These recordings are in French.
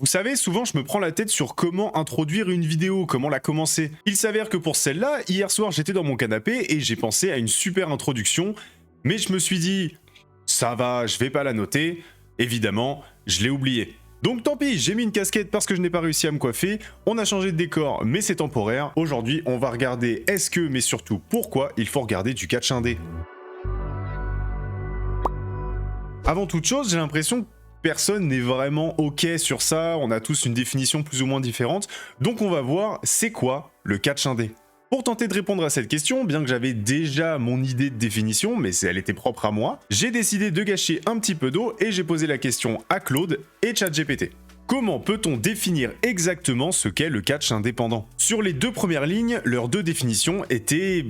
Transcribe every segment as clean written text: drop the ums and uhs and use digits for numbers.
Vous savez, souvent je me prends la tête sur comment introduire une vidéo, comment la commencer. Il s'avère que pour celle-là, hier soir j'étais dans mon canapé et j'ai pensé à une super introduction, mais je me suis dit, ça va, je vais pas la noter. Évidemment, je l'ai oublié. Donc tant pis, j'ai mis une casquette parce que je n'ai pas réussi à me coiffer, on a changé de décor mais c'est temporaire. Aujourd'hui on va regarder est-ce que, mais surtout pourquoi il faut regarder du catch indé. Avant toute chose, j'ai l'impression que personne n'est vraiment ok sur ça, on a tous une définition plus ou moins différente, donc on va voir c'est quoi le catch indé. Pour tenter de répondre à cette question, bien que j'avais déjà mon idée de définition, mais elle était propre à moi, j'ai décidé de gâcher un petit peu d'eau et j'ai posé la question à Claude et ChatGPT. Comment peut-on définir exactement ce qu'est le catch indépendant? Sur les deux premières lignes, leurs deux définitions étaient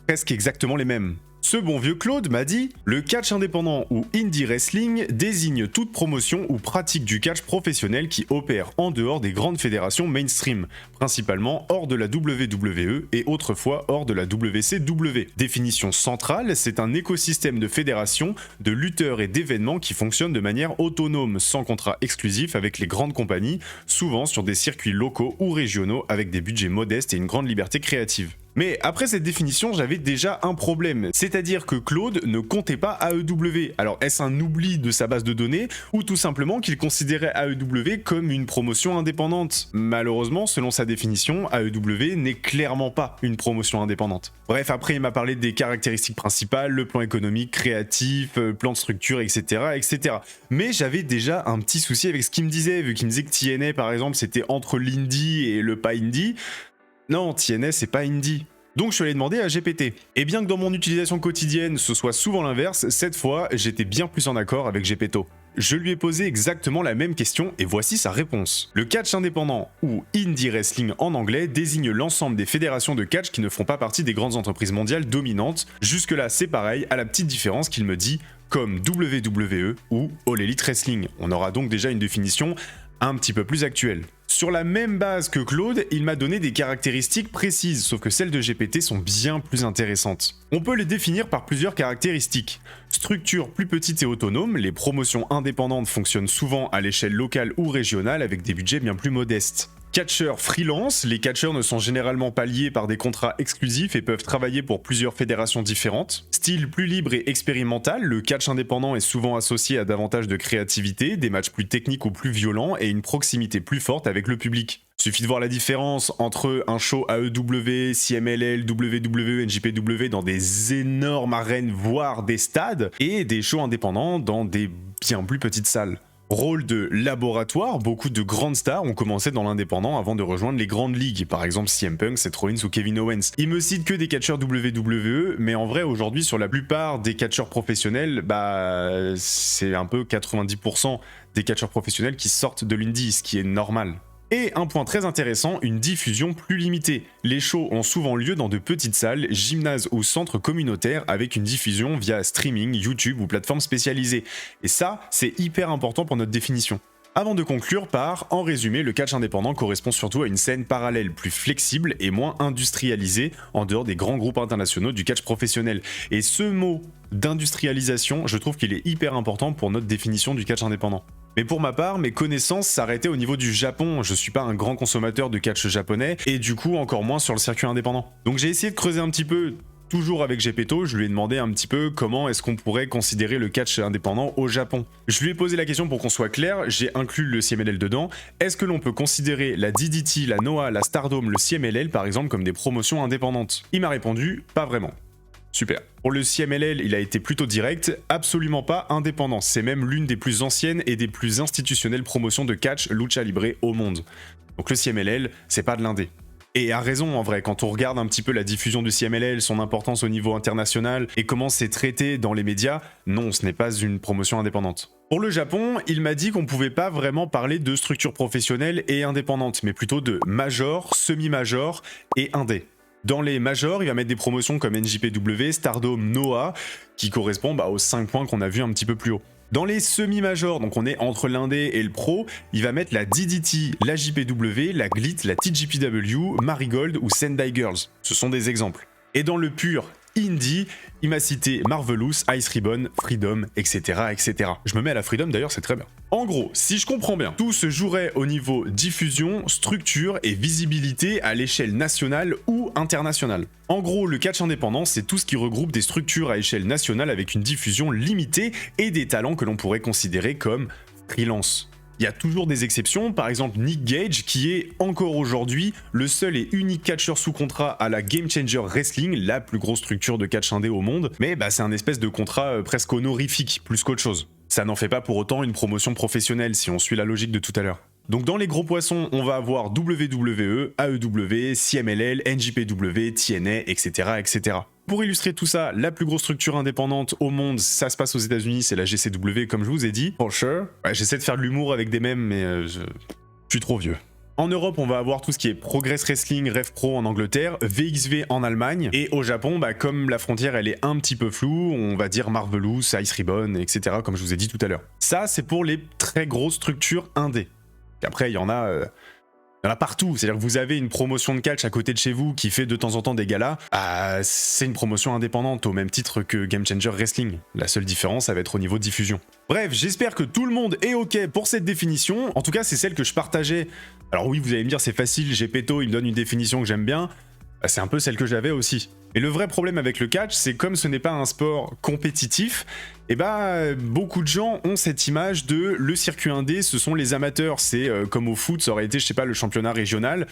presque exactement les mêmes. Ce bon vieux Claude m'a dit « Le catch indépendant ou indie wrestling désigne toute promotion ou pratique du catch professionnel qui opère en dehors des grandes fédérations mainstream, principalement hors de la WWE et autrefois hors de la WCW. Définition centrale, c'est un écosystème de fédérations, de lutteurs et d'événements qui fonctionnent de manière autonome, sans contrat exclusif avec les grandes compagnies, souvent sur des circuits locaux ou régionaux avec des budgets modestes et une grande liberté créative. » Mais après cette définition, j'avais déjà un problème, c'est-à-dire que Claude ne comptait pas AEW. Alors est-ce un oubli de sa base de données, ou tout simplement qu'il considérait AEW comme une promotion indépendante? Malheureusement, selon sa définition, AEW n'est clairement pas une promotion indépendante. Bref, après il m'a parlé des caractéristiques principales, le plan économique, créatif, plan de structure, etc. etc. Mais j'avais déjà un petit souci avec ce qu'il me disait, vu qu'il me disait que TNA par exemple c'était entre l'indie et le pas indie. Non, TNA c'est pas indie. Donc je suis allé demander à GPT. Et bien que dans mon utilisation quotidienne ce soit souvent l'inverse, cette fois j'étais bien plus en accord avec Gepetto. Je lui ai posé exactement la même question et voici sa réponse. Le catch indépendant, ou indie wrestling en anglais, désigne l'ensemble des fédérations de catch qui ne font pas partie des grandes entreprises mondiales dominantes. Jusque là c'est pareil, à la petite différence qu'il me dit comme WWE ou All Elite Wrestling. On aura donc déjà une définition un petit peu plus actuelle. Sur la même base que Claude, il m'a donné des caractéristiques précises, sauf que celles de GPT sont bien plus intéressantes. On peut les définir par plusieurs caractéristiques. Structure plus petite et autonome, les promotions indépendantes fonctionnent souvent à l'échelle locale ou régionale avec des budgets bien plus modestes. Catcheurs freelance, les catcheurs ne sont généralement pas liés par des contrats exclusifs et peuvent travailler pour plusieurs fédérations différentes. Style plus libre et expérimental, le catch indépendant est souvent associé à davantage de créativité, des matchs plus techniques ou plus violents et une proximité plus forte avec le public. Suffit de voir la différence entre un show AEW, CMLL, WWE, NJPW dans des énormes arènes voire des stades et des shows indépendants dans des bien plus petites salles. Rôle de laboratoire, beaucoup de grandes stars ont commencé dans l'indépendant avant de rejoindre les grandes ligues, par exemple CM Punk, Seth Rollins ou Kevin Owens. Il me cite que des catcheurs WWE, mais en vrai aujourd'hui sur la plupart des catcheurs professionnels, c'est un peu 90% des catcheurs professionnels qui sortent de l'indie, ce qui est normal. Et un point très intéressant, une diffusion plus limitée. Les shows ont souvent lieu dans de petites salles, gymnases ou centres communautaires avec une diffusion via streaming, YouTube ou plateformes spécialisées. Et ça, c'est hyper important pour notre définition. Avant de conclure par, en résumé, le catch indépendant correspond surtout à une scène parallèle, plus flexible et moins industrialisée, en dehors des grands groupes internationaux du catch professionnel. Et ce mot d'industrialisation, je trouve qu'il est hyper important pour notre définition du catch indépendant. Mais pour ma part, mes connaissances s'arrêtaient au niveau du Japon, je suis pas un grand consommateur de catch japonais, et du coup encore moins sur le circuit indépendant. Donc j'ai essayé de creuser un petit peu, toujours avec Gepetto, je lui ai demandé un petit peu comment est-ce qu'on pourrait considérer le catch indépendant au Japon. Je lui ai posé la question pour qu'on soit clair, j'ai inclus le CMLL dedans. Est-ce que l'on peut considérer la DDT, la Noah, la Stardom, le CMLL par exemple comme des promotions indépendantes? Il m'a répondu, pas vraiment. Super. Pour le CMLL, il a été plutôt direct, absolument pas indépendant. C'est même l'une des plus anciennes et des plus institutionnelles promotions de catch lucha libre au monde. Donc le CMLL, c'est pas de l'indé. Et a raison en vrai, quand on regarde un petit peu la diffusion du CMLL, son importance au niveau international et comment c'est traité dans les médias, non, ce n'est pas une promotion indépendante. Pour le Japon, il m'a dit qu'on pouvait pas vraiment parler de structure professionnelle et indépendante, mais plutôt de major, semi-major et indé. Dans les majors, il va mettre des promotions comme NJPW, Stardom, Noah, qui correspondent aux 5 points qu'on a vus un petit peu plus haut. Dans les semi-majors, donc on est entre l'indé et le pro, il va mettre la DDT, la JPW, la GLIT, la TJPW, Marigold ou Sendai Girls. Ce sont des exemples. Et dans le pur Indie, il m'a cité Marvelous, Ice Ribbon, Freedom, etc., etc. Je me mets à la Freedom d'ailleurs, c'est très bien. En gros, si je comprends bien, tout se jouerait au niveau diffusion, structure et visibilité à l'échelle nationale ou internationale. En gros, le catch indépendant, c'est tout ce qui regroupe des structures à échelle nationale avec une diffusion limitée et des talents que l'on pourrait considérer comme freelance. Il y a toujours des exceptions, par exemple Nick Gage qui est encore aujourd'hui le seul et unique catcheur sous contrat à la Game Changer Wrestling, la plus grosse structure de catch indé au monde, mais c'est un espèce de contrat presque honorifique plus qu'autre chose. Ça n'en fait pas pour autant une promotion professionnelle si on suit la logique de tout à l'heure. Donc dans les gros poissons, on va avoir WWE, AEW, CMLL, NJPW, TNA, etc., etc. Pour illustrer tout ça, la plus grosse structure indépendante au monde, ça se passe aux États-Unis, c'est la GCW, comme je vous ai dit. For sure. Ouais, j'essaie de faire de l'humour avec des mèmes, mais je suis trop vieux. En Europe, on va avoir tout ce qui est Progress Wrestling, Rev Pro en Angleterre, VXV en Allemagne, et au Japon, comme la frontière elle est un petit peu floue, on va dire Marvelous, Ice Ribbon, etc., comme je vous ai dit tout à l'heure. Ça, c'est pour les très grosses structures indé. Après, il y en a partout, c'est-à-dire que vous avez une promotion de catch à côté de chez vous qui fait de temps en temps des galas, c'est une promotion indépendante au même titre que Game Changer Wrestling. La seule différence, ça va être au niveau de diffusion. Bref, j'espère que tout le monde est ok pour cette définition, en tout cas c'est celle que je partageais. Alors oui, vous allez me dire c'est facile, Gepetto, il me donne une définition que j'aime bien, c'est un peu celle que j'avais aussi. Et le vrai problème avec le catch, c'est comme ce n'est pas un sport compétitif, beaucoup de gens ont cette image de le circuit indé, ce sont les amateurs, c'est comme au foot, ça aurait été, je sais pas, le championnat régional.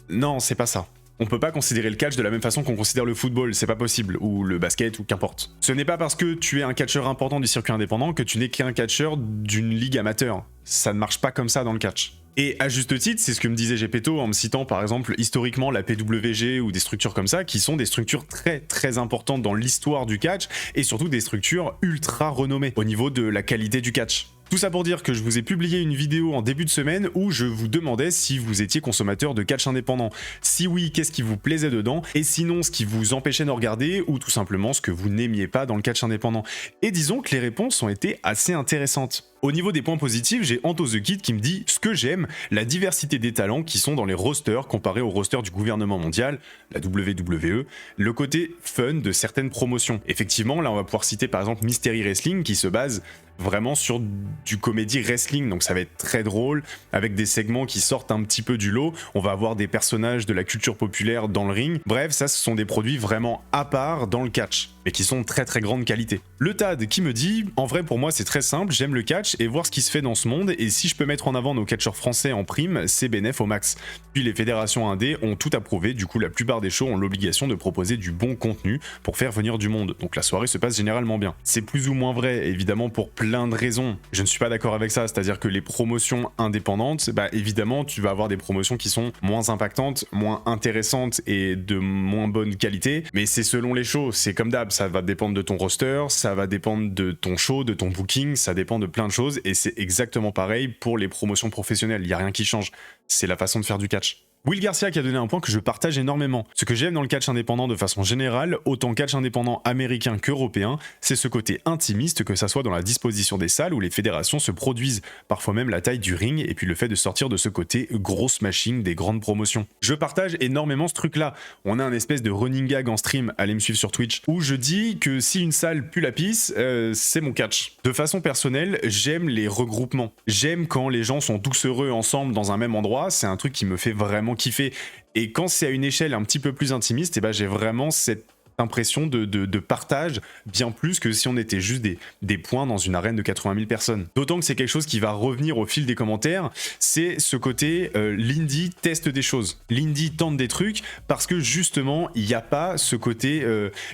Non, c'est pas ça. On peut pas considérer le catch de la même façon qu'on considère le football, c'est pas possible, ou le basket, ou qu'importe. Ce n'est pas parce que tu es un catcheur important du circuit indépendant que tu n'es qu'un catcheur d'une ligue amateur. Ça ne marche pas comme ça dans le catch. Et à juste titre, c'est ce que me disait Gepetto en me citant par exemple historiquement la PWG ou des structures comme ça, qui sont des structures très très importantes dans l'histoire du catch, et surtout des structures ultra renommées au niveau de la qualité du catch. Tout ça pour dire que je vous ai publié une vidéo en début de semaine où je vous demandais si vous étiez consommateur de catch indépendant. Si oui, qu'est-ce qui vous plaisait dedans, et sinon ce qui vous empêchait de regarder, ou tout simplement ce que vous n'aimiez pas dans le catch indépendant. Et disons que les réponses ont été assez intéressantes. Au niveau des points positifs, j'ai Anto The Kid qui me dit ce que j'aime, la diversité des talents qui sont dans les rosters comparé aux rosters du gouvernement mondial, la WWE, le côté fun de certaines promotions. Effectivement, là on va pouvoir citer par exemple Mystery Wrestling qui se base vraiment sur du comédie wrestling, donc ça va être très drôle, avec des segments qui sortent un petit peu du lot, on va avoir des personnages de la culture populaire dans le ring, bref, ça ce sont des produits vraiment à part dans le catch, mais qui sont de très très grande qualité. Le Tad qui me dit, en vrai pour moi c'est très simple, j'aime le catch et voir ce qui se fait dans ce monde, et si je peux mettre en avant nos catcheurs français en prime, c'est bénéf au max. Puis les fédérations indé ont tout approuvé, du coup la plupart des shows ont l'obligation de proposer du bon contenu pour faire venir du monde, donc la soirée se passe généralement bien. C'est plus ou moins vrai, évidemment pour plein de raisons. Je ne suis pas d'accord avec ça, c'est-à-dire que les promotions indépendantes, évidemment tu vas avoir des promotions qui sont moins impactantes, moins intéressantes et de moins bonne qualité, mais c'est selon les shows, c'est comme d'hab, ça va dépendre de ton roster, ça va dépendre de ton show, de ton booking, ça dépend de plein de choses, et c'est exactement pareil pour les promotions professionnelles, il n'y a rien qui change, c'est la façon de faire du catch. Will Garcia qui a donné un point que je partage énormément. Ce que j'aime dans le catch indépendant de façon générale, autant catch indépendant américain qu'européen, c'est ce côté intimiste, que ça soit dans la disposition des salles où les fédérations se produisent, parfois même la taille du ring, et puis le fait de sortir de ce côté grosse machine des grandes promotions. Je partage énormément ce truc-là. On a un espèce de running gag en stream, allez me suivre sur Twitch, où je dis que si une salle pue la pisse, c'est mon catch. De façon personnelle, j'aime les regroupements. J'aime quand les gens sont tous heureux ensemble dans un même endroit, c'est un truc qui me fait vraiment kiffer. Et quand c'est à une échelle un petit peu plus intimiste, j'ai vraiment cette impression de partage bien plus que si on était juste des points dans une arène de 80 000 personnes. D'autant que c'est quelque chose qui va revenir au fil des commentaires, c'est ce côté l'indie teste des choses. L'indie tente des trucs parce que justement il n'y a pas ce côté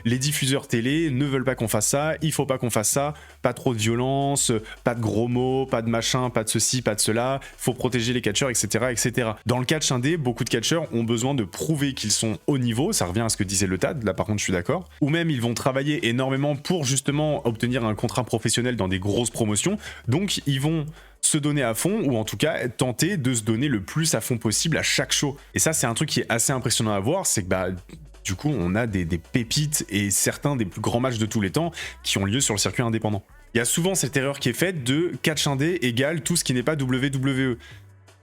les diffuseurs télé ne veulent pas qu'on fasse ça, il faut pas qu'on fasse ça, pas trop de violence, pas de gros mots, pas de machin, pas de ceci, pas de cela, faut protéger les catcheurs, etc., etc. Dans le catch indé, beaucoup de catcheurs ont besoin de prouver qu'ils sont au niveau, ça revient à ce que disait le Tad, là par contre je suis d'accord, ou même ils vont travailler énormément pour justement obtenir un contrat professionnel dans des grosses promotions, donc ils vont se donner à fond, ou en tout cas tenter de se donner le plus à fond possible à chaque show. Et ça c'est un truc qui est assez impressionnant à voir, c'est que du coup on a des pépites et certains des plus grands matchs de tous les temps qui ont lieu sur le circuit indépendant. Il y a souvent cette erreur qui est faite de catch indé égale tout ce qui n'est pas WWE.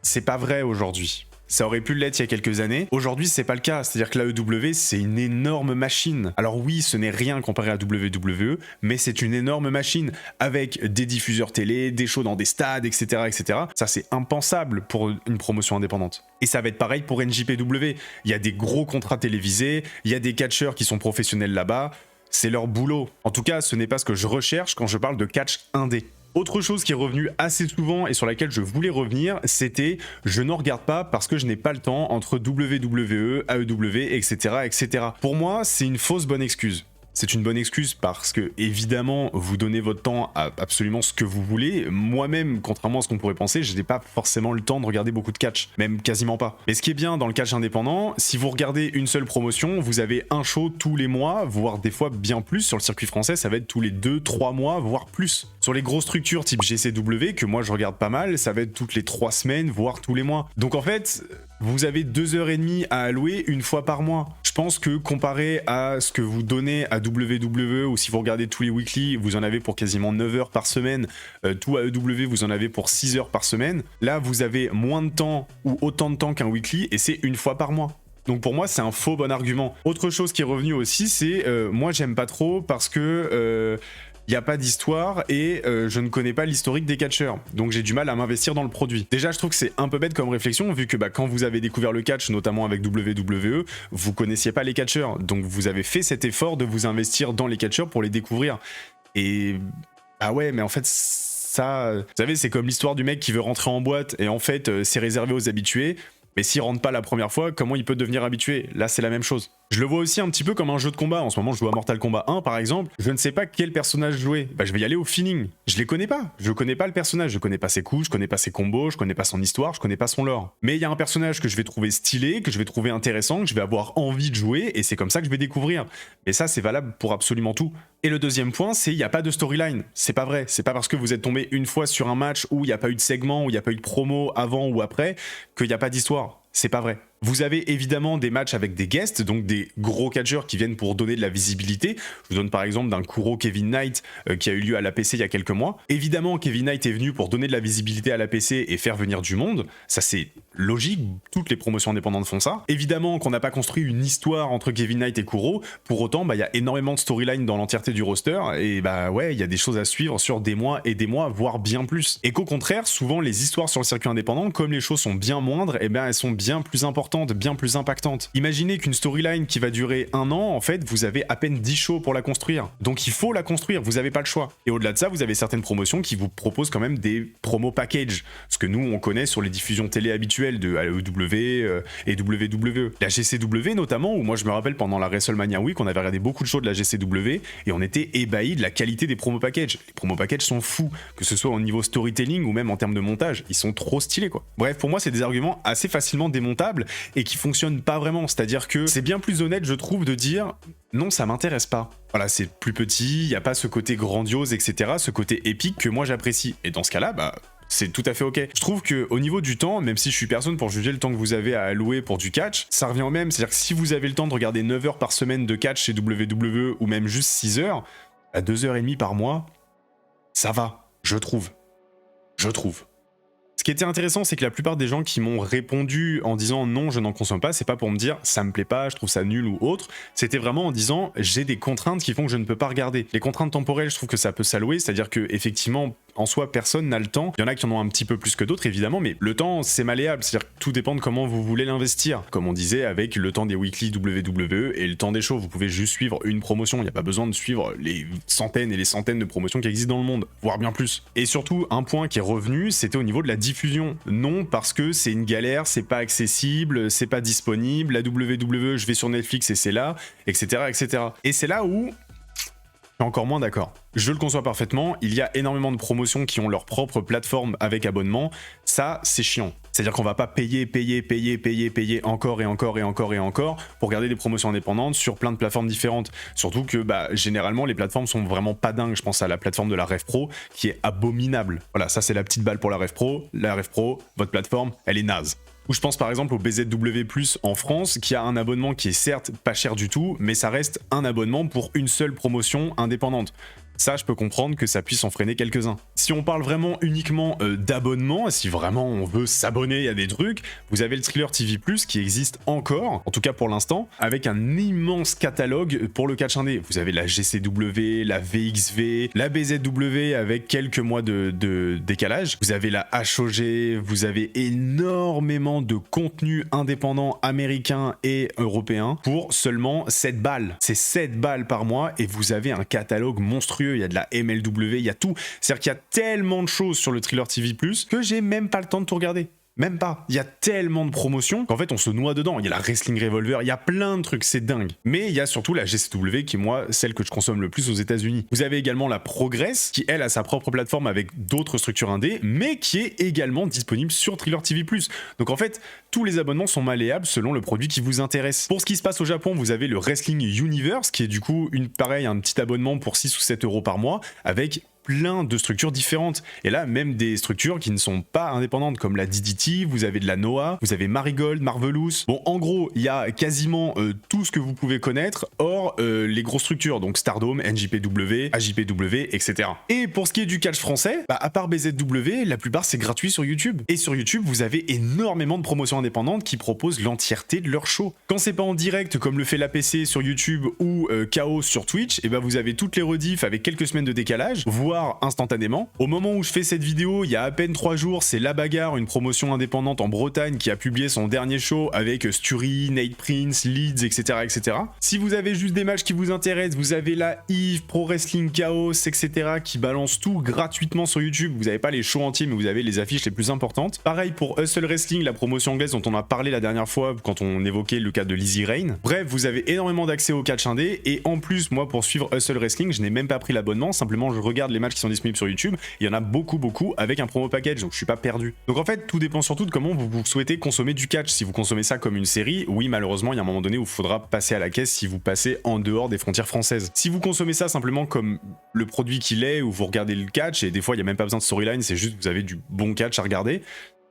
C'est pas vrai aujourd'hui. ça aurait pu l'être il y a quelques années. Aujourd'hui, c'est pas le cas. C'est-à-dire que l'AEW, c'est une énorme machine. Alors oui, ce n'est rien comparé à WWE, mais c'est une énorme machine avec des diffuseurs télé, des shows dans des stades, etc., etc. Ça, c'est impensable pour une promotion indépendante. Et ça va être pareil pour NJPW. Il y a des gros contrats télévisés, il y a des catcheurs qui sont professionnels là-bas. C'est leur boulot. En tout cas, ce n'est pas ce que je recherche quand je parle de catch indé. Autre chose qui est revenue assez souvent et sur laquelle je voulais revenir, c'était je n'en regarde pas parce que je n'ai pas le temps entre WWE, AEW, etc., etc. Pour moi, c'est une fausse bonne excuse. C'est une bonne excuse parce que, évidemment, vous donnez votre temps à absolument ce que vous voulez. Moi-même, contrairement à ce qu'on pourrait penser, je n'ai pas forcément le temps de regarder beaucoup de catch, même quasiment pas. Mais ce qui est bien dans le catch indépendant, si vous regardez une seule promotion, vous avez un show tous les mois, voire des fois bien plus. Sur le circuit français, ça va être tous les 2-3 mois, voire plus. Sur les grosses structures type GCW, que moi je regarde pas mal, ça va être toutes les 3 semaines, voire tous les mois. Donc en fait, vous avez 2h30 à allouer une fois par mois. Je pense que comparé à ce que vous donnez à WWE, ou si vous regardez tous les weekly, vous en avez pour quasiment 9 heures par semaine, tout à AEW, vous en avez pour 6 heures par semaine. Là, vous avez moins de temps ou autant de temps qu'un weekly, et c'est une fois par mois. Donc pour moi, c'est un faux bon argument. Autre chose qui est revenue aussi, c'est moi, j'aime pas trop parce que... il n'y a pas d'histoire et je ne connais pas l'historique des catcheurs. Donc j'ai du mal à m'investir dans le produit. Déjà, je trouve que c'est un peu bête comme réflexion, vu que quand vous avez découvert le catch, notamment avec WWE, vous connaissiez pas les catcheurs. Donc vous avez fait cet effort de vous investir dans les catcheurs pour les découvrir. Et... ah ouais, mais en fait... ça... vous savez, c'est comme l'histoire du mec qui veut rentrer en boîte et en fait, c'est réservé aux habitués. Mais s'il rentre pas la première fois, comment il peut devenir habitué? Là, c'est la même chose. Je le vois aussi un petit peu comme un jeu de combat. En ce moment, je joue à Mortal Kombat 1, par exemple. Je ne sais pas quel personnage jouer. Je vais y aller au feeling. Je les connais pas. Je connais pas le personnage. Je connais pas ses coups, je connais pas ses combos, je connais pas son histoire, je connais pas son lore. Mais il y a un personnage que je vais trouver stylé, que je vais trouver intéressant, que je vais avoir envie de jouer, et c'est comme ça que je vais découvrir. Mais ça, c'est valable pour absolument tout. Et le deuxième point, c'est il n'y a pas de storyline. C'est pas vrai. C'est pas parce que vous êtes tombé une fois sur un match où il n'y a pas eu de segment, où il n'y a pas eu de promo avant ou après, qu'il n'y a pas d'histoire. C'est pas vrai. Vous avez évidemment des matchs avec des guests, donc des gros catcheurs qui viennent pour donner de la visibilité. Je vous donne par exemple d'un Kuro Kevin Knight qui a eu lieu à l'APC il y a quelques mois. Évidemment, Kevin Knight est venu pour donner de la visibilité à l'APC et faire venir du monde. Ça, c'est logique. Toutes les promotions indépendantes font ça. Évidemment qu'on n'a pas construit une histoire entre Kevin Knight et Kuro. Pour autant, il y a énormément de storylines dans l'entièreté du roster. Et ouais, il y a des choses à suivre sur des mois, voire bien plus. Et qu'au contraire, souvent, les histoires sur le circuit indépendant, comme les choses sont bien moindres, elles sont bien plus importantes, bien plus impactantes. Imaginez qu'une storyline qui va durer 1 an, en fait, vous avez à peine 10 shows pour la construire. Donc il faut la construire, vous n'avez pas le choix. Et au-delà de ça, vous avez certaines promotions qui vous proposent quand même des promos package, ce que nous, on connaît sur les diffusions télé habituelles de AEW et WWE. La GCW notamment, où moi je me rappelle pendant la WrestleMania Week, on avait regardé beaucoup de shows de la GCW et on était ébahis de la qualité des promos packages. Les promos packages sont fous, que ce soit au niveau storytelling ou même en termes de montage, ils sont trop stylés quoi. Bref, pour moi, c'est des arguments assez facilement démontables et qui fonctionnent pas vraiment, c'est-à-dire que c'est bien plus honnête, je trouve, de dire non, ça m'intéresse pas. Voilà, c'est plus petit, il n'y a pas ce côté grandiose, etc., ce côté épique que moi j'apprécie. Et dans ce cas-là, c'est tout à fait ok. Je trouve que au niveau du temps, même si je suis personne pour juger le temps que vous avez à allouer pour du catch, ça revient au même. C'est-à-dire que si vous avez le temps de regarder 9 heures par semaine de catch chez WWE ou même juste 6 heures, à 2h30 par mois, ça va, je trouve. Ce qui était intéressant, c'est que la plupart des gens qui m'ont répondu en disant non, je n'en consomme pas, c'est pas pour me dire ça me plaît pas, je trouve ça nul ou autre. C'était vraiment en disant j'ai des contraintes qui font que je ne peux pas regarder. Les contraintes temporelles, je trouve que ça peut s'allouer, c'est-à-dire que effectivement, en soi, personne n'a le temps. Il y en a qui en ont un petit peu plus que d'autres, évidemment, mais le temps, c'est malléable. C'est-à-dire que tout dépend de comment vous voulez l'investir. Comme on disait, avec le temps des weekly WWE et le temps des shows, vous pouvez juste suivre une promotion. Il n'y a pas besoin de suivre les centaines et les centaines de promotions qui existent dans le monde, voire bien plus. Et surtout, un point qui est revenu, c'était au niveau de la diffusion. Non, parce que c'est une galère, c'est pas accessible, c'est pas disponible. La WWE, je vais sur Netflix et c'est là, etc., etc. Et c'est là où je suis encore moins d'accord. Je le conçois parfaitement, il y a énormément de promotions qui ont leur propre plateforme avec abonnement, ça c'est chiant. C'est-à-dire qu'on va pas payer encore et encore pour regarder des promotions indépendantes sur plein de plateformes différentes. Surtout que généralement les plateformes sont vraiment pas dingues, je pense à la plateforme de la Rev Pro qui est abominable. Voilà, ça c'est la petite balle pour la Rev Pro, votre plateforme, elle est naze. Ou je pense par exemple au BZW+, en France, qui a un abonnement qui est certes pas cher du tout, mais ça reste un abonnement pour une seule promotion indépendante. ça je peux comprendre que ça puisse en freiner quelques-uns. Si on parle vraiment uniquement d'abonnement, si vraiment on veut s'abonner à des trucs, vous avez le Thriller TV+, qui existe encore, en tout cas pour l'instant, avec un immense catalogue pour le catch indé. Vous avez la GCW, la VXV, la BZW avec quelques mois de décalage, vous avez la HOG, vous avez énormément de contenu indépendant américain et européen pour seulement 7 balles. C'est 7 balles par mois et vous avez un catalogue monstrueux, il y a de la MLW, il y a tout. C'est-à-dire qu'il y a tellement de choses sur le Thriller TV+, que j'ai même pas le temps de tout regarder. Même pas. Il y a tellement de promotions qu'en fait on se noie dedans. Il y a la Wrestling Revolver, il y a plein de trucs, c'est dingue. Mais il y a surtout la GCW qui est moi celle que je consomme le plus aux États-Unis. Vous avez également la Progress qui elle a sa propre plateforme avec d'autres structures indé, mais qui est également disponible sur Thriller TV+. Donc en fait, tous les abonnements sont malléables selon le produit qui vous intéresse. Pour ce qui se passe au Japon, vous avez le Wrestling Universe qui est du coup un petit abonnement pour 6 ou 7 euros par mois avec plein de structures différentes. Et là, même des structures qui ne sont pas indépendantes, comme la DDT, vous avez de la Noah, vous avez Marigold, Marvelous. Bon, en gros, il y a quasiment tout ce que vous pouvez connaître, hors les grosses structures, donc Stardome, NJPW, AJPW, etc. Et pour ce qui est du catch français, à part BZW, la plupart c'est gratuit sur YouTube. Et sur YouTube, vous avez énormément de promotions indépendantes qui proposent l'entièreté de leur show. Quand c'est pas en direct, comme le fait l'APC sur YouTube ou Chaos sur Twitch, et vous avez toutes les rediffs avec quelques semaines de décalage, voire instantanément. Au moment où je fais cette vidéo, il y a à peine 3 jours, c'est La Bagarre, une promotion indépendante en Bretagne qui a publié son dernier show avec Stury, Nate Prince, Leeds, etc., etc. Si vous avez juste des matchs qui vous intéressent, vous avez la Eve, Pro Wrestling Chaos, etc. qui balance tout gratuitement sur YouTube. Vous n'avez pas les shows entiers, mais vous avez les affiches les plus importantes. Pareil pour Hustle Wrestling, la promotion anglaise dont on a parlé la dernière fois quand on évoquait le cas de Lizzie Rain. Bref, vous avez énormément d'accès au catch indé et en plus, moi pour suivre Hustle Wrestling, je n'ai même pas pris l'abonnement, simplement je regarde les matchs qui sont disponibles sur YouTube. Il y en a beaucoup avec un promo package, donc je suis pas perdu. Donc en fait, tout dépend surtout de comment vous souhaitez consommer du catch. Si vous consommez ça comme une série, oui, malheureusement, il y a un moment donné où il faudra passer à la caisse si vous passez en dehors des frontières françaises. Si vous consommez ça simplement comme le produit qu'il est, où vous regardez le catch, et des fois, il n'y a même pas besoin de storyline, c'est juste que vous avez du bon catch à regarder,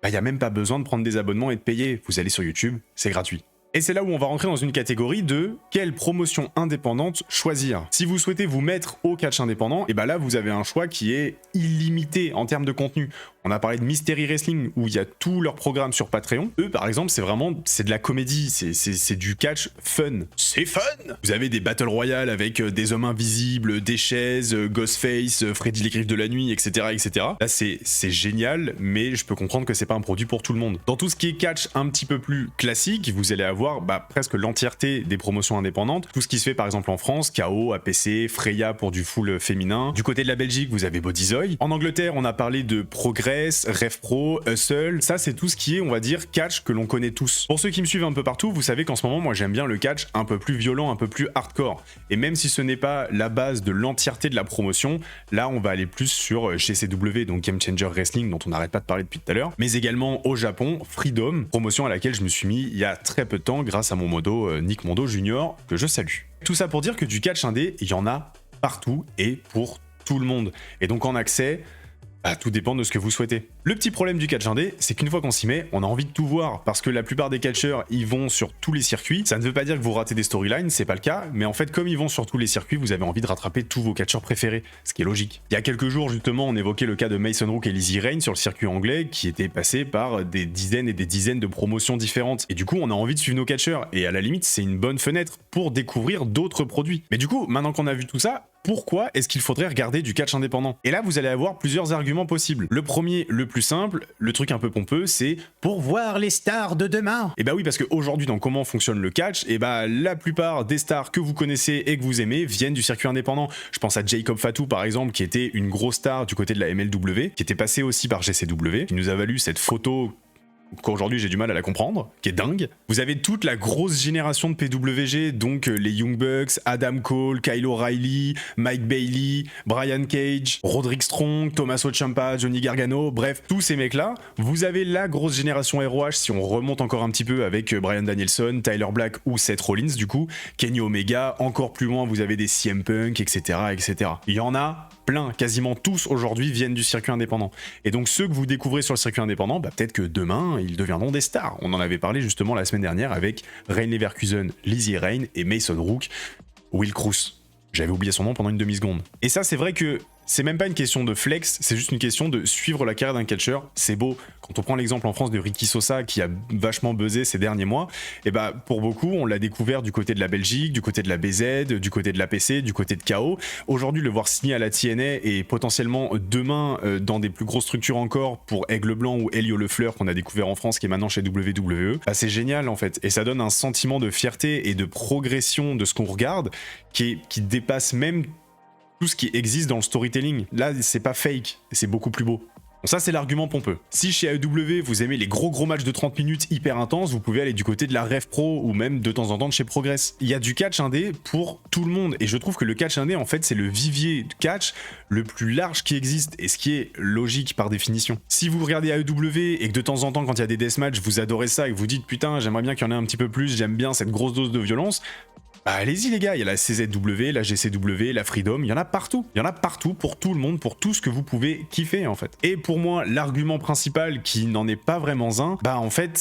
il n'y a même pas besoin de prendre des abonnements et de payer. Vous allez sur YouTube, c'est gratuit. Et c'est là où on va rentrer dans une catégorie de quelle promotion indépendante choisir. Si vous souhaitez vous mettre au catch indépendant, et là vous avez un choix qui est illimité en termes de contenu. On a parlé de Mystery Wrestling où il y a tous leurs programmes sur Patreon. Eux par exemple c'est de la comédie, c'est du catch fun. C'est fun. Vous avez des Battle Royale avec des hommes invisibles, des chaises, Ghostface, Freddy les Griffes de la Nuit, etc. etc. Là c'est génial, mais je peux comprendre que c'est pas un produit pour tout le monde. Dans tout ce qui est catch un petit peu plus classique, vous allez avoir presque l'entièreté des promotions indépendantes. Tout ce qui se fait par exemple en France, KO, APC, Freya pour du full féminin. Du côté de la Belgique, vous avez Bodyzoy. En Angleterre, on a parlé de Progress, RevPro, Hustle. Ça, c'est tout ce qui est, on va dire, catch que l'on connaît tous. Pour ceux qui me suivent un peu partout, vous savez qu'en ce moment, moi, j'aime bien le catch un peu plus violent, un peu plus hardcore. Et même si ce n'est pas la base de l'entièreté de la promotion, là, on va aller plus sur GCW, donc Game Changer Wrestling, dont on n'arrête pas de parler depuis tout à l'heure. Mais également au Japon, Freedom, promotion à laquelle je me suis mis il y a très peu de temps grâce à mon modo Nick Mondo Junior, que je salue. Tout ça pour dire que du catch indé, il y en a partout et pour tout le monde. Et donc en accès, tout dépend de ce que vous souhaitez. Le petit problème du catch indé, c'est qu'une fois qu'on s'y met, on a envie de tout voir, parce que la plupart des catcheurs, ils vont sur tous les circuits. Ça ne veut pas dire que vous ratez des storylines, c'est pas le cas, mais en fait, comme ils vont sur tous les circuits, vous avez envie de rattraper tous vos catcheurs préférés, ce qui est logique. Il y a quelques jours, justement, on évoquait le cas de Mason Rook et Lizzie Rain sur le circuit anglais, qui étaient passés par des dizaines et des dizaines de promotions différentes. Et du coup, on a envie de suivre nos catcheurs, et à la limite, c'est une bonne fenêtre pour découvrir d'autres produits. Mais du coup, maintenant qu'on a vu tout ça, pourquoi est-ce qu'il faudrait regarder du catch indépendant? Et là, vous allez avoir plusieurs arguments possibles. Le premier, le plus simple, le truc un peu pompeux, c'est pour voir les stars de demain. Et oui, parce qu'aujourd'hui, dans comment fonctionne le catch, la plupart des stars que vous connaissez et que vous aimez viennent du circuit indépendant. Je pense à Jacob Fatou, par exemple, qui était une grosse star du côté de la MLW, qui était passé aussi par GCW, qui nous a valu cette photo qu'aujourd'hui j'ai du mal à la comprendre, qui est dingue. Vous avez toute la grosse génération de PWG, donc les Young Bucks, Adam Cole, Kyle O'Reilly, Mike Bailey, Brian Cage, Roderick Strong, Tommaso Ciampa, Johnny Gargano, bref, tous ces mecs-là. Vous avez la grosse génération ROH, si on remonte encore un petit peu avec Bryan Danielson, Tyler Black ou Seth Rollins du coup, Kenny Omega, encore plus loin vous avez des CM Punk, etc. etc. Il y en a plein, quasiment tous aujourd'hui viennent du circuit indépendant. Et donc ceux que vous découvrez sur le circuit indépendant, peut-être que demain, ils deviendront des stars. On en avait parlé justement la semaine dernière avec Rain Leverkusen, Lizzie Rain et Mason Rook, Will Cruz. J'avais oublié son nom pendant une demi-seconde. Et ça, c'est vrai que c'est même pas une question de flex, c'est juste une question de suivre la carrière d'un catcheur. C'est beau. Quand on prend l'exemple en France de Ricky Sosa qui a vachement buzzé ces derniers mois, et bah pour beaucoup, on l'a découvert du côté de la Belgique, du côté de la BZ, du côté de l'APC, du côté de KO. Aujourd'hui, le voir signer à la TNA et potentiellement demain dans des plus grosses structures encore pour Aigle Blanc ou Elio Lefleur qu'on a découvert en France qui est maintenant chez WWE, bah c'est génial en fait. Et ça donne un sentiment de fierté et de progression de ce qu'on regarde qui dépasse même tout ce qui existe dans le storytelling. Là, c'est pas fake, c'est beaucoup plus beau. Bon, ça, c'est l'argument pompeux. Si chez AEW, vous aimez les gros matchs de 30 minutes hyper intenses, vous pouvez aller du côté de la Rev Pro ou même de temps en temps de chez Progress. Il y a du catch indé pour tout le monde. Et je trouve que le catch indé, en fait, c'est le vivier de catch le plus large qui existe et ce qui est logique par définition. Si vous regardez AEW et que de temps en temps, quand il y a des deathmatchs, vous adorez ça et que vous dites putain, j'aimerais bien qu'il y en ait un petit peu plus, j'aime bien cette grosse dose de violence, bah allez-y les gars, il y a la CZW, la GCW, la Freedom, il y en a partout. Il y en a partout pour tout le monde, pour tout ce que vous pouvez kiffer en fait. Et pour moi, l'argument principal qui n'en est pas vraiment un, bah en fait,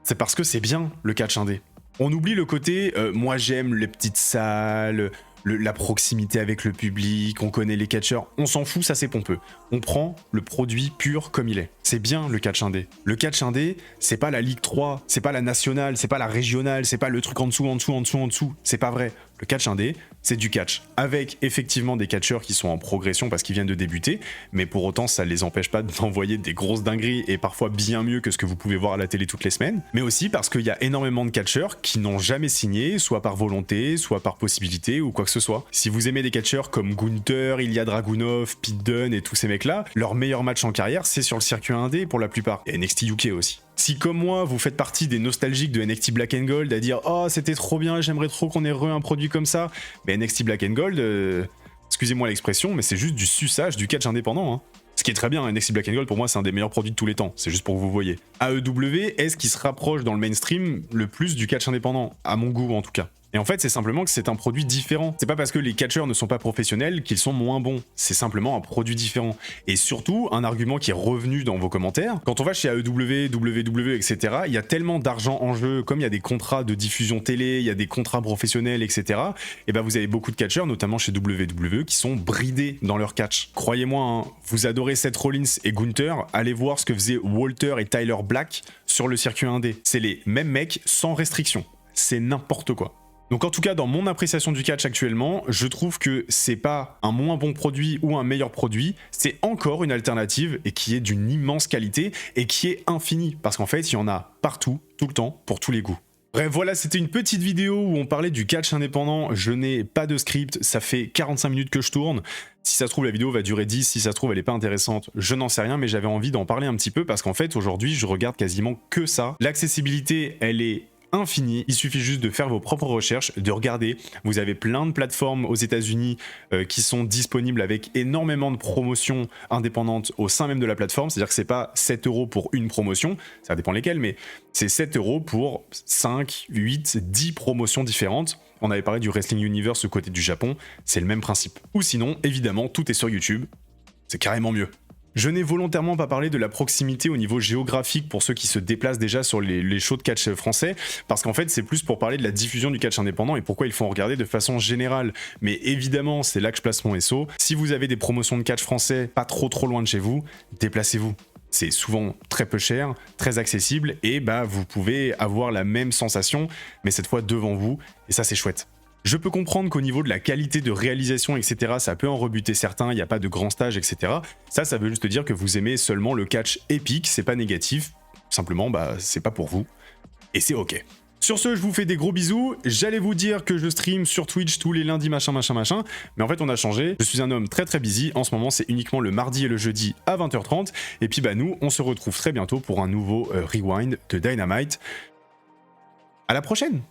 c'est parce que c'est bien le catch indé. On oublie le côté, moi j'aime les petites salles, la proximité avec le public, on connaît les catcheurs, on s'en fout, ça c'est pompeux. On prend le produit pur comme il est. C'est bien le catch indé. Le catch indé, c'est pas la Ligue 3, c'est pas la nationale, c'est pas la régionale, c'est pas le truc en dessous, c'est pas vrai. Le catch indé, c'est du catch, avec effectivement des catcheurs qui sont en progression parce qu'ils viennent de débuter, mais pour autant ça les empêche pas d'envoyer des grosses dingueries et parfois bien mieux que ce que vous pouvez voir à la télé toutes les semaines, mais aussi parce qu'il y a énormément de catcheurs qui n'ont jamais signé, soit par volonté, soit par possibilité ou quoi que ce soit. Si vous aimez des catcheurs comme Gunther, Ilya Dragunov, Pete Dunne et tous ces mecs-là, leur meilleur match en carrière c'est sur le circuit indé pour la plupart, et NXT UK aussi. Si comme moi, vous faites partie des nostalgiques de NXT Black and Gold à dire « Oh, c'était trop bien, j'aimerais trop qu'on ait un produit comme ça », mais NXT Black and Gold, excusez-moi l'expression, mais c'est juste du suçage du catch indépendant. Hein. Ce qui est très bien, NXT Black and Gold, pour moi, c'est un des meilleurs produits de tous les temps. C'est juste pour que vous voyez. AEW est ce qui se rapproche dans le mainstream le plus du catch indépendant, à mon goût en tout cas. Et en fait, c'est simplement que c'est un produit différent. C'est pas parce que les catcheurs ne sont pas professionnels qu'ils sont moins bons. C'est simplement un produit différent. Et surtout, un argument qui est revenu dans vos commentaires, quand on va chez AEW, WWE, etc., il y a tellement d'argent en jeu, comme il y a des contrats de diffusion télé, il y a des contrats professionnels, etc., et ben vous avez beaucoup de catcheurs, notamment chez WWE, qui sont bridés dans leur catch. Croyez-moi, hein, vous adorez Seth Rollins et Gunther, allez voir ce que faisaient Walter et Tyler Black sur le circuit indé. C'est les mêmes mecs sans restriction. C'est n'importe quoi. Donc en tout cas, dans mon appréciation du catch actuellement, je trouve que c'est pas un moins bon produit ou un meilleur produit, c'est encore une alternative et qui est d'une immense qualité et qui est infinie, parce qu'en fait, il y en a partout, tout le temps, pour tous les goûts. Bref, voilà, c'était une petite vidéo où on parlait du catch indépendant, je n'ai pas de script, ça fait 45 minutes que je tourne. Si ça se trouve, la vidéo va durer 10, si ça se trouve, elle est pas intéressante, je n'en sais rien, mais j'avais envie d'en parler un petit peu parce qu'en fait, aujourd'hui, je regarde quasiment que ça. L'accessibilité, elle est infini, il suffit juste de faire vos propres recherches, de regarder. Vous avez plein de plateformes aux États-Unis qui sont disponibles avec énormément de promotions indépendantes au sein même de la plateforme, c'est-à-dire que c'est pas 7 € pour une promotion, ça dépend lesquelles, mais c'est 7 € pour 5, 8, 10 promotions différentes. On avait parlé du Wrestling Universe du côté du Japon, c'est le même principe. Ou sinon, évidemment, tout est sur YouTube, c'est carrément mieux. Je n'ai volontairement pas parlé de la proximité au niveau géographique pour ceux qui se déplacent déjà sur les shows de catch français, parce qu'en fait c'est plus pour parler de la diffusion du catch indépendant et pourquoi il faut en regarder de façon générale. Mais évidemment, c'est là que je place mon SO. Si vous avez des promotions de catch français pas trop loin de chez vous, déplacez-vous. C'est souvent très peu cher, très accessible, et bah vous pouvez avoir la même sensation, mais cette fois devant vous, et ça c'est chouette. Je peux comprendre qu'au niveau de la qualité de réalisation, etc., ça peut en rebuter certains, il n'y a pas de grand stage, etc. Ça veut juste dire que vous aimez seulement le catch épique, c'est pas négatif, simplement, bah, c'est pas pour vous, et c'est ok. Sur ce, je vous fais des gros bisous, j'allais vous dire que je stream sur Twitch tous les lundis, machin, mais en fait on a changé, je suis un homme très busy, en ce moment c'est uniquement le mardi et le jeudi à 20h30, et puis bah nous, on se retrouve très bientôt pour un nouveau Rewind de Dynamite. À la prochaine!